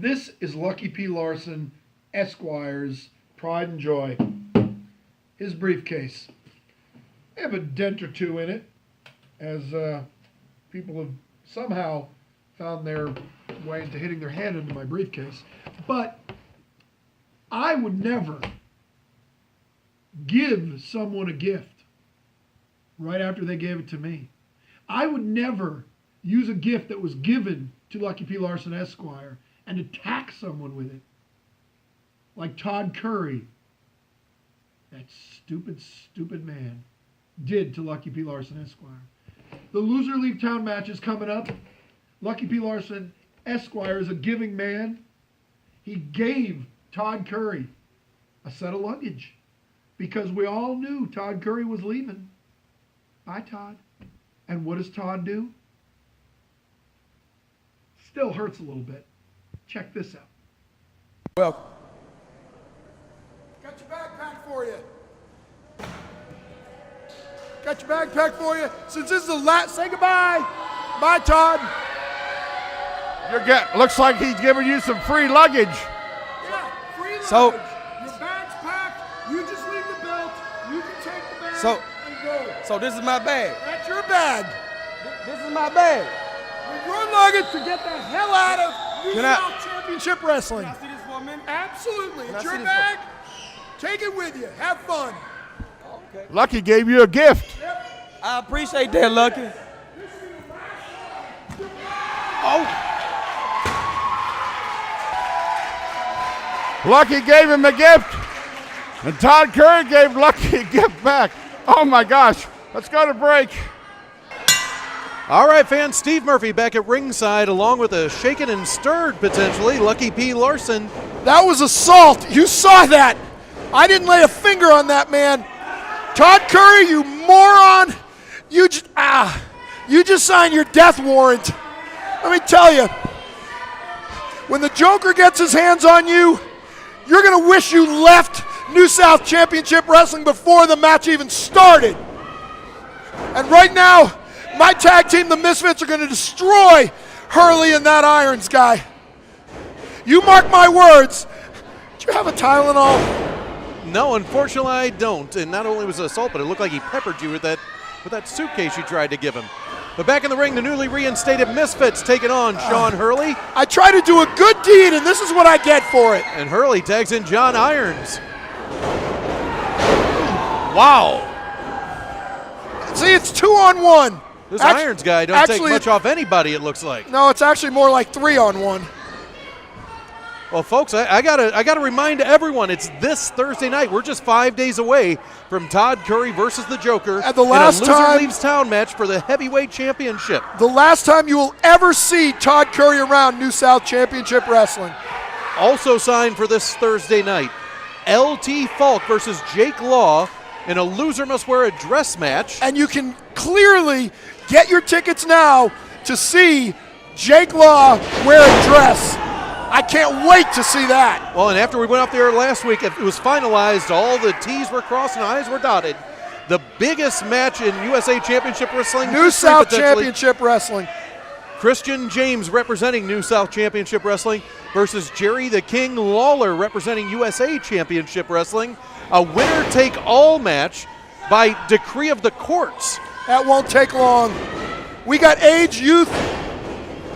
This is Lucky P. Larson, Esquire's pride and joy. His briefcase. I have a dent or two in it, as people have somehow found their way into hitting their hand into my briefcase. But I would never give someone a gift right after they gave it to me. I would never use a gift that was given to Lucky P. Larson, Esquire, and attack someone with it. Like Tod Currie, that stupid, stupid man, did to Lucky P. Larson, Esquire. The loser leave town match is coming up. Lucky P. Larson, Esquire is a giving man. He gave Tod Currie a set of luggage because we all knew Tod Currie was leaving. Bye, Tod. And what does Tod do? Still hurts a little bit. Check this out. Welcome. Got your backpack for you. Got your backpack for you. Since this is the last, say goodbye. Bye, Tod. Looks like he's giving you some free luggage. Yeah, free luggage. So, your bag's packed. You just leave the belt. You can take the bag and go. So this is my bag. That's your bag. This is my bag. With your luggage to get the hell out of New South Championship Wrestling. Can I see this for a minute? Absolutely. It's your bag. Take it with you. Have fun. Okay. Lucky gave you a gift. Yep. I appreciate that, Lucky. Oh. Lucky gave him a gift, and Tod Currie gave Lucky a gift back. Oh my gosh. Let's go to break. All right, fans, Steve Murphy back at ringside along with a shaken and stirred, potentially, Lucky P. Larson. That was assault. You saw that. I didn't lay a finger on that man. Tod Currie, you moron. You just signed your death warrant. Let me tell you, when the Joker gets his hands on you, you're going to wish you left New South Championship Wrestling before the match even started. And right now, my tag team, the Misfits, are going to destroy Hurley and that Irons guy. You mark my words. Do you have a Tylenol? No, unfortunately I don't. And not only was it assault, but it looked like he peppered you with that suitcase you tried to give him. But back in the ring, the newly reinstated Misfits taking on Shawn Hurley. I try to do a good deed, and this is what I get for it. And Hurley tags in John Irons. Wow. See, it's 2-on-1. This Irons guy don't take much off anybody, it looks like. No, it's actually more like 3-on-1. Well, folks, I gotta remind everyone, it's this Thursday night. We're just 5 days away from Tod Currie versus the Joker and the last in a loser leaves town match for the heavyweight championship. The last time you will ever see Tod Currie around New South Championship Wrestling. Also signed for this Thursday night, LT Falk versus Jake Law in a loser must wear a dress match. And you can clearly get your tickets now to see Jake Law wear a dress. I can't wait to see that. Well, and after we went up there last week, it was finalized. All the T's were crossed and I's were dotted. The biggest match in USA Championship Wrestling. New South Championship Wrestling. Christian James representing New South Championship Wrestling versus Jerry the King Lawler representing USA Championship Wrestling. A winner-take-all match by decree of the courts. That won't take long. We got age, youth.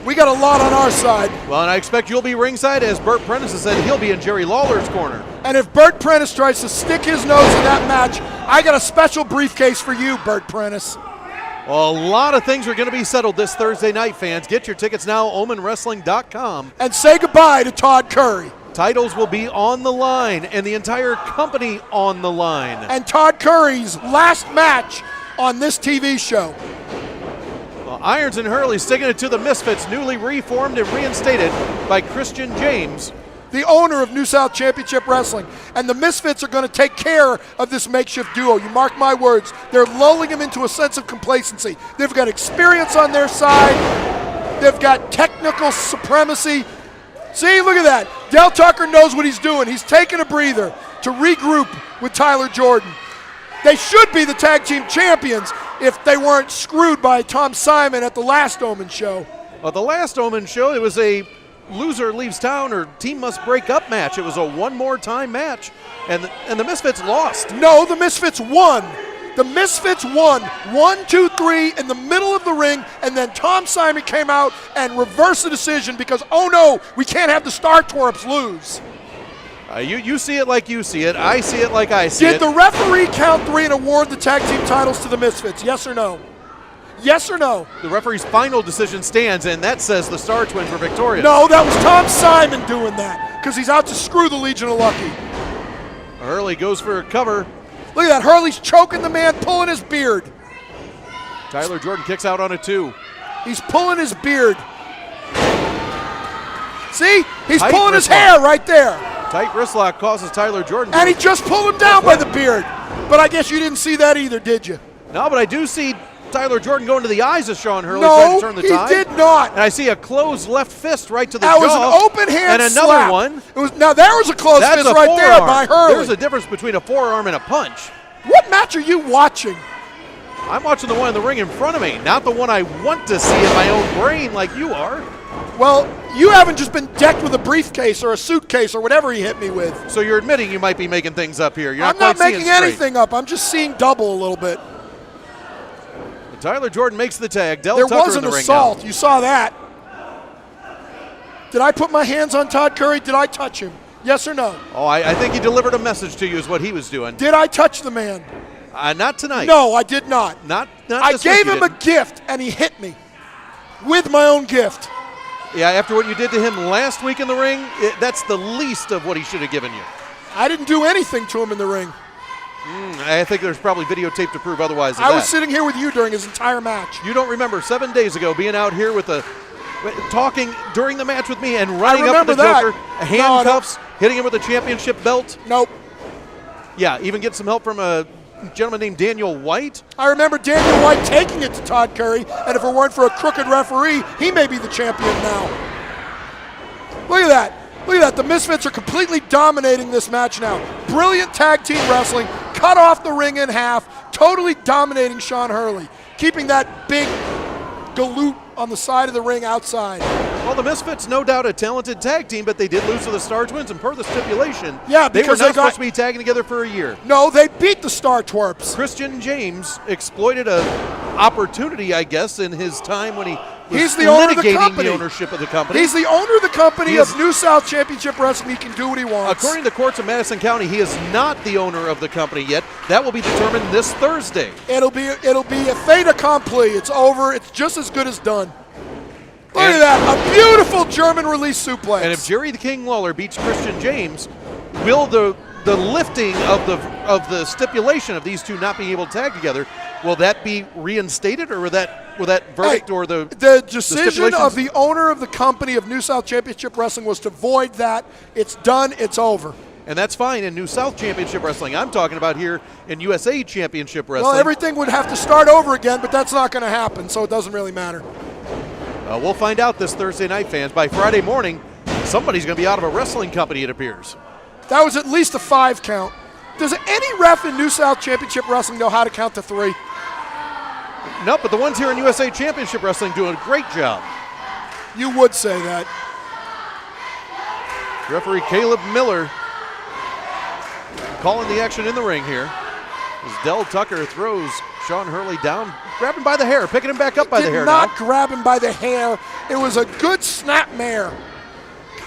We got a lot on our side. Well, and I expect you'll be ringside, as Burt Prentice has said he'll be in Jerry Lawler's corner. And if Burt Prentice tries to stick his nose in that match, I got a special briefcase for you, Burt Prentice. Well, a lot of things are going to be settled this Thursday night, fans. Get your tickets now, omenwrestling.com. And say goodbye to Tod Currie. Titles will be on the line, and the entire company on the line. And Tod Currie's last match on this TV show. Well, Irons and Hurley sticking it to the Misfits, newly reformed and reinstated by Christian James, the owner of New South Championship Wrestling. And the Misfits are going to take care of this makeshift duo. You mark my words. They're lulling him into a sense of complacency. They've got experience on their side. They've got technical supremacy. See, look at that. Dell Tucker knows what he's doing. He's taking a breather to regroup with Tyler Jordan. They should be the tag team champions if they weren't screwed by Tom Simon at the last Omen show. Well, the last Omen show, it was a loser leaves town or team must break up match. It was a one more time match, and the Misfits lost. No, the Misfits won. The Misfits won 1, 2, 3 in the middle of the ring, and then Tom Simon came out and reversed the decision because, oh no, we can't have the Star Twerps lose. You see it like you see it. I see it like I see it. Did the referee count 3 and award the tag team titles to the Misfits? Yes or no? Yes or no? The referee's final decision stands, and that says the Star Twins were victorious. No, that was Tom Simon doing that because he's out to screw the Legion of Lucky. Hurley goes for a cover. Look at that. Hurley's choking the man, pulling his beard. Tyler Jordan kicks out on a 2. He's pulling his beard. See? He's Tight pulling his wrist hair lock. right there. Tight wrist lock causes Tyler Jordan. And he just pulled him down by the beard. But I guess you didn't see that either, did you? No, but I do see Tyler Jordan going to the eyes of Shawn Hurley trying to turn the tide. No, he did not. And I see a closed left fist right to the That jaw. was an open hand and another slap. one. Now there was a closed That's fist a right forearm. there by Hurley. There's a difference between a forearm and a punch. What match are you watching? I'm watching the one in the ring in front of me, not the one I want to see in my own brain like you are. Well, you haven't just been decked with a briefcase or a suitcase or whatever he hit me with. So you're admitting you might be making things up here. You're I'm not not quite making seeing straight. anything up. I'm just seeing double a little bit. Tyler Jordan makes the tag. Dell There Tucker was in an the assault. ring now. You saw that. Did I put my hands on Tod Currie? Did I touch him? Yes or no? Oh, I think he delivered a message to you is what he was doing. Did I touch the man? Not tonight. No, I did not. Not I this week gave you him a didn't. gift, and he hit me with my own gift. Yeah, after what you did to him last week in the ring, that's the least of what he should have given you. I didn't do anything to him in the ring. I think there's probably videotape to prove otherwise. I was sitting here with you during his entire match. You don't remember 7 days ago being out here with talking during the match with me and running up to the remember Joker, that. handcuffs, hitting him with a championship belt. Nope. Yeah, even get some help from a gentleman named Daniel White. I remember Daniel White taking it to Tod Currie, and if it weren't for a crooked referee, he may be the champion now. Look at that. Look at that. The Misfits are completely dominating this match now. Brilliant tag team wrestling, cut off the ring in half, totally dominating Shawn Hurley, keeping that big galoot on the side of the ring outside. Well, the Misfits, no doubt a talented tag team, but they did lose to the Star Twins, and per the stipulation, Yeah, they were because not they got- supposed to be tagging together for a year. No, they beat the Star Twerps. Christian James exploited a opportunity, I guess, in his time when he was He's the owner of the litigating company. the ownership of the company. He's the owner of the company He of is- New South Championship Wrestling. He can do what he wants. According to the courts of Madison County, he is not the owner of the company yet. That will be determined this Thursday. It'll be a fait accompli. It's over. It's just as good as done. Look And- at that. A beautiful German release suplex. And if Jerry the King Lawler beats Christian James, will the lifting of the stipulation of these two not being able to tag together, will that be reinstated, or will that verdict or the decision stipulations- of the owner of the company of New South Championship Wrestling was to void that. It's done. It's over. and that's fine in New South Championship Wrestling. I'm talking about here in USA Championship Wrestling. Well, everything would have to start over again, but that's not going to happen, so it doesn't really matter. We'll find out this Thursday night, fans. By Friday morning, somebody's going to be out of a wrestling company, it appears. That was at least a 5 count. Does any ref in New South Championship Wrestling know how to count to 3? No, but the ones here in USA Championship Wrestling doing a great job. You would say that. Referee Caleb Miller calling the action in the ring here as Dell Tucker throws Shawn Hurley down, grabbing by the hair, picking him back up by the hair Did not now. grab him by the hair. It was a good snapmare.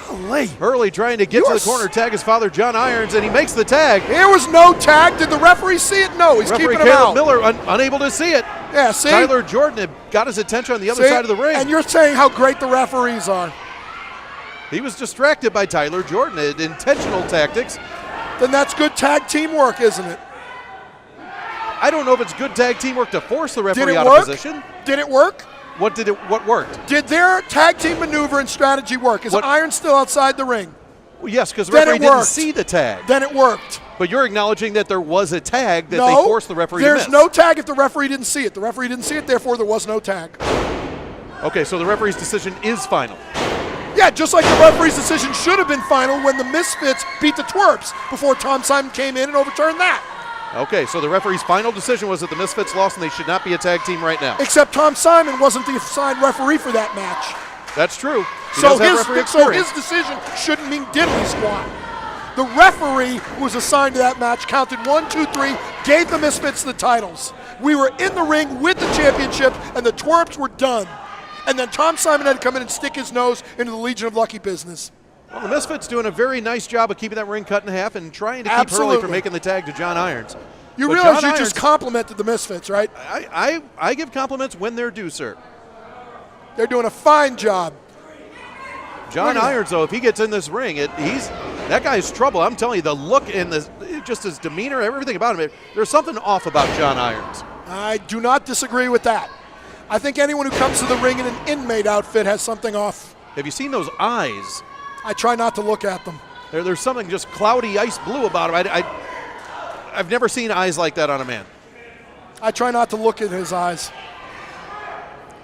Golly. Hurley trying to get to the corner, tag his father John Irons, and he makes the tag. There was no tag. Did the referee see it? No, he's Referee keeping him Caleb out. Miller unable to see it. Yeah, see? Tyler Jordan had got his attention on the other See? side of the ring. And you're saying how great the referees are. He was distracted by Tyler Jordan. Intentional tactics. Then that's good tag teamwork, isn't it? I don't know if it's good tag teamwork to force the Did referee it out work? of position. Did it work? What worked? Did their tag team maneuver and strategy work? Is What- Iron still outside the ring? Well, yes, because the Then it referee didn't worked. see the tag. Then it worked. But you're acknowledging that there was a tag that No, they forced the referee to there's miss. no tag if the referee didn't see it. The referee didn't see it, therefore there was no tag. Okay, so the referee's decision is final. Yeah, just like the referee's decision should have been final when the Misfits beat the Twerps before Tom Simon came in and overturned that. Okay, so the referee's final decision was that the Misfits lost and they should not be a tag team right now. Except Tom Simon wasn't the assigned referee for that match. That's true. He So does have referee his experience. decision shouldn't mean diddly squat. The referee who was assigned to that match counted 1, 2, 3, gave the Misfits the titles. We were in the ring with the championship, and the twerps were done. And then Tom Simon had to come in and stick his nose into the Legion of Lucky business. Well, the Misfits doing a very nice job of keeping that ring cut in half and trying to keep Absolutely. Hurley from making the tag to John Irons. You But realize John you just Irons- complimented the Misfits, right? I give compliments when they're due, sir. They're doing a fine job. John Look at Irons, though, if he gets in this ring, that guy's trouble. I'm telling you, the look and just his demeanor, everything about him, there's something off about John Irons. I do not disagree with that. I think anyone who comes to the ring in an inmate outfit has something off. Have you seen those eyes? I try not to look at them. There's something just cloudy, ice blue about him. I've never seen eyes like that on a man. I try not to look at his eyes.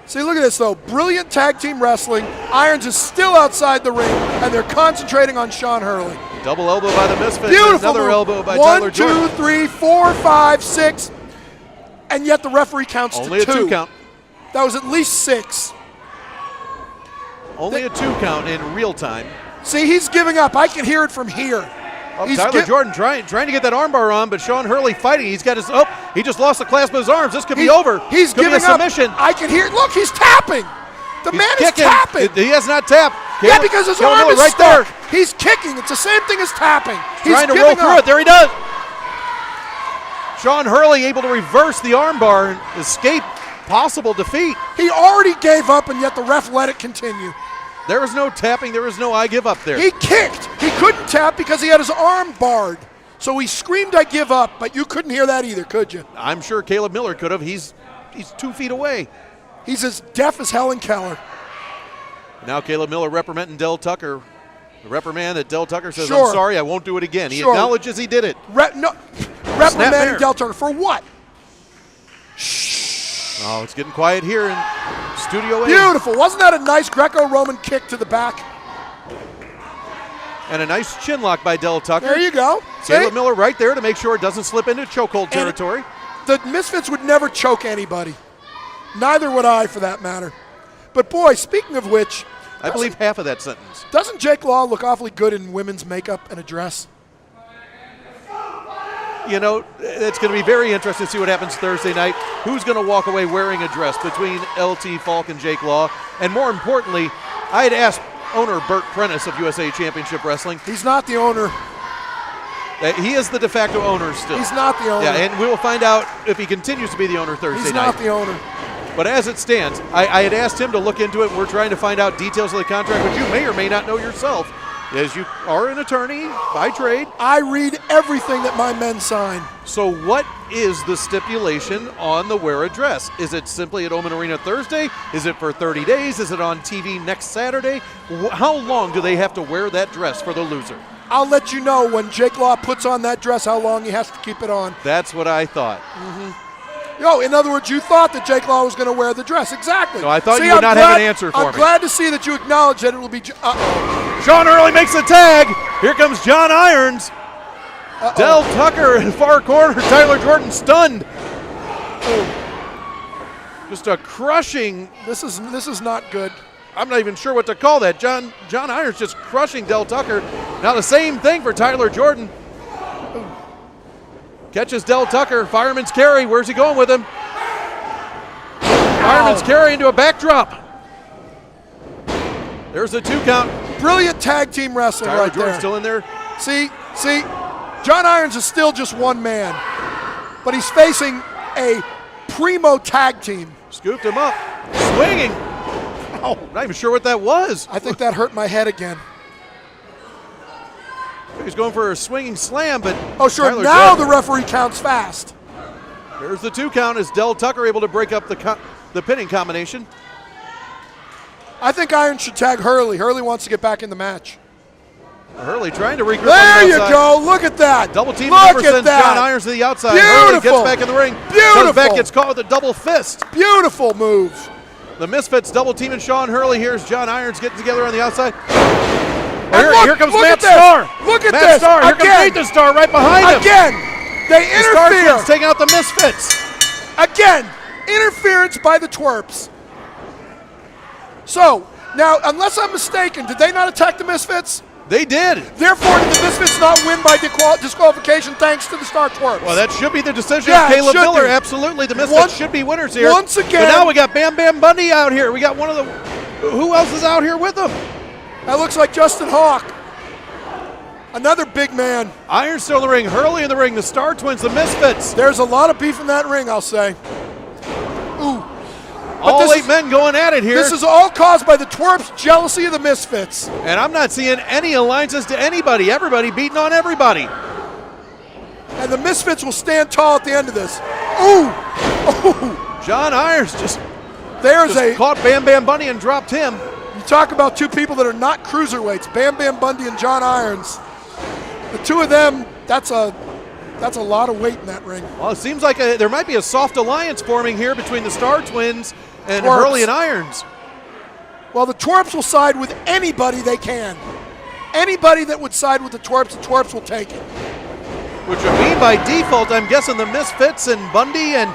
See, look at this, though. Brilliant tag team wrestling. Irons is still outside the ring, and they're concentrating on Shawn Hurley. Double elbow by the Misfits. Beautiful Another move. elbow by 1, Tyler 2, Jordan. 3, 4, 5, 6. And yet the referee counts Only to a 2. 2 count. That was at least 6. Only a 2 count in real time. See, he's giving up. I can hear it from here. Oh, He's Tyler Jordan trying to get that armbar on, but Shawn Hurley fighting. He's got he just lost the clasp of his arms. This could be over. He's could giving be a submission. up. I can hear it. Look, he's tapping. The He's man kicking. is tapping. He has not tapped. Yeah, because his Caleb arm Miller is right stuck. there. He's kicking. It's the same thing as tapping. He's Trying to roll giving through up. it. There he does. Shawn Hurley able to reverse the armbar and escape possible defeat. He already gave up, and yet the ref let it continue. There was no tapping. There was no I give up there. He kicked. He couldn't tap because he had his arm barred. So he screamed, "I give up," but you couldn't hear that either, could you? I'm sure Caleb Miller could have. He's 2 feet away. He's as deaf as Helen Keller. Now Caleb Miller reprimanding Dell Tucker. The reprimand that Dell Tucker says, Sure. I'm sorry, I won't do it again. He Sure. acknowledges he did it. Reprimanding there. Del Tucker for what? Oh, it's getting quiet here in Studio A. Beautiful. Wasn't that a nice Greco-Roman kick to the back? And a nice chin lock by Dell Tucker. There you go. Caleb See? Miller right there to make sure it doesn't slip into chokehold territory. The Misfits would never choke anybody. Neither would I, for that matter. But boy, speaking of which, I believe half of that sentence. doesn't Jake Law look awfully good in women's makeup and a dress? You know, it's going to be very interesting to see what happens Thursday night. Who's going to walk away wearing a dress between LT Falk and Jake Law? And more importantly, I had asked owner Burt Prentice of USA Championship Wrestling. He's not the owner. He is the de facto owner still. He's not the owner. Yeah, and we will find out if he continues to be the owner Thursday He's night. not the owner. But as it stands, I had asked him to look into it, and we're trying to find out details of the contract, which you may or may not know yourself, as you are an attorney by trade. I read everything that my men sign. So what is the stipulation on the wear a dress? Is it simply at Omen Arena Thursday? Is it for 30 days? Is it on TV next Saturday? How long do they have to wear that dress for the loser? I'll let you know when Jake Law puts on that dress how long he has to keep it on. That's what I thought. In other words, you thought that Jake Law was going to wear the dress. Exactly. No, I thought you would not have an answer for I'm me. glad to see that you acknowledge that it will be. Uh-oh. Shawn Hurley makes the tag. Here comes John Irons. Dell Tucker in the far corner. Tyler Jordan stunned. Just a crushing. This is not good. I'm not even sure what to call that. John Irons just crushing Dell Tucker. Now the same thing for Tyler Jordan. Catches Dell Tucker. Fireman's carry. Where's he going with him? Fireman's carry into a backdrop. There's a 2 count. Brilliant tag team wrestling Tyler right Jordan there. still in there. See, John Irons is still just one man, but he's facing a primo tag team. Scooped him up. Swinging. Oh, not even sure what that was. I think that hurt my head again. He's going for a swinging slam, but Oh, sure. Tyler Now Jordan- the referee counts fast. There's the 2 count as Dell Tucker able to break up the pinning combination. I think Irons should tag Hurley. Hurley wants to get back in the match. Hurley trying to regroup. There on the you outside. go. Look at that. Double team Look never at sends that. John Irons to the outside. Hurley gets Beautiful. back in the ring. Beautiful. Comes back, gets caught with a double fist. Beautiful move. The Misfits double teaming Shawn Hurley. Here's John Irons getting together on the outside. And Here comes look Matt at this. Starr. Look at Matt this. Starr. Here comes Again. Nathan Starr right behind him. Again, they The Star Twins interfere. taking out the Misfits. Again, interference by the twerps. So, Now, unless I'm mistaken, did they not attack the Misfits? They did. Therefore, did the Misfits not win by disqualification thanks to the Star Twerps? Well, that should be the decision Yeah, of it Caleb should Miller. be. Absolutely. The Misfits should be winners here. Once again. But now we got Bam Bam Bundy out here. We got one of the. Who else is out here with them? That looks like Justin Hawk. Another big man. Iron's still in the ring. Hurley in the ring. The Star Twins, the Misfits. There's a lot of beef in that ring, I'll say. Ooh. All 8 men going at it here. This is all caused by the Twerps' jealousy of the Misfits. And I'm not seeing any alliances to anybody. Everybody beating on everybody. And the Misfits will stand tall at the end of this. Ooh! Ooh! John Irons just There's caught Bam Bam Bundy and dropped him. You talk about two people that are not cruiserweights, Bam Bam Bundy and John Irons. The two of them, that's a lot of weight in that ring. Well, it seems like there might be a soft alliance forming here between the Star Twins and Twerps. Hurley and Irons. Well, the Twerps will side with anybody they can. Anybody that would side with the Twerps will take it. Which would mean by default, I'm guessing the Misfits and Bundy and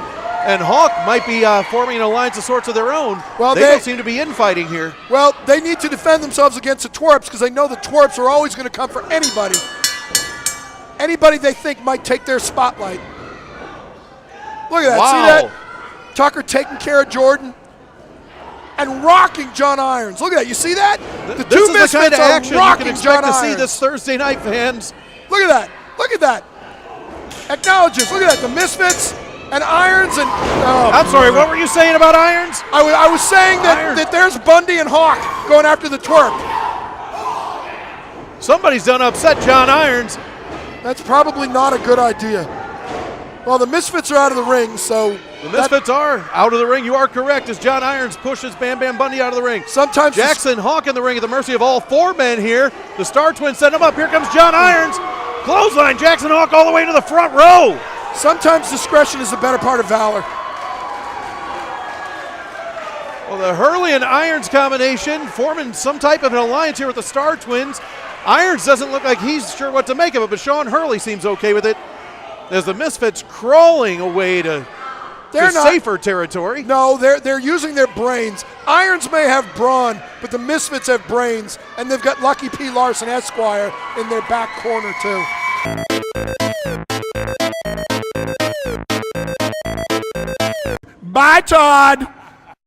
Hawk might be forming an alliance of sorts of their own. Well, they don't seem to be infighting here. Well, they need to defend themselves against the Twerps because they know the Twerps are always going to come for anybody. Anybody they think might take their spotlight. Look at that. Wow. See that? Tucker taking care of Jordan and rocking John Irons. Look at that. You see that? The This two is the Misfits kind of are action you rocking can expect John to see Irons. this Thursday night, fans. Look at that. Look at that. Acknowledges. Look at that. The Misfits and Irons and. Oh, I'm sorry, what were you saying about Irons? I was saying that there's Bundy and Hawk going after the Twerp. Somebody's done upset John Irons. That's probably not a good idea. Well, the Misfits are out of the ring, so. The Misfits are out of the ring. You are correct as John Irons pushes Bam Bam Bundy out of the ring. Sometimes Jackson Hawk in the ring at the mercy of all 4 men here. The Star Twins set him up. Here comes John Irons. Clothesline, Jackson Hawk all the way to the front row. sometimes discretion is the better part of valor. Well, the Hurley and Irons combination forming some type of an alliance here with the Star Twins. Irons doesn't look like he's sure what to make of it, but Shawn Hurley seems okay with it as the Misfits crawling away to safer territory. No, they're using their brains. Irons may have brawn, but the Misfits have brains, and they've got Lucky P. Larson, Esquire, in their back corner, too. Bye, Todd.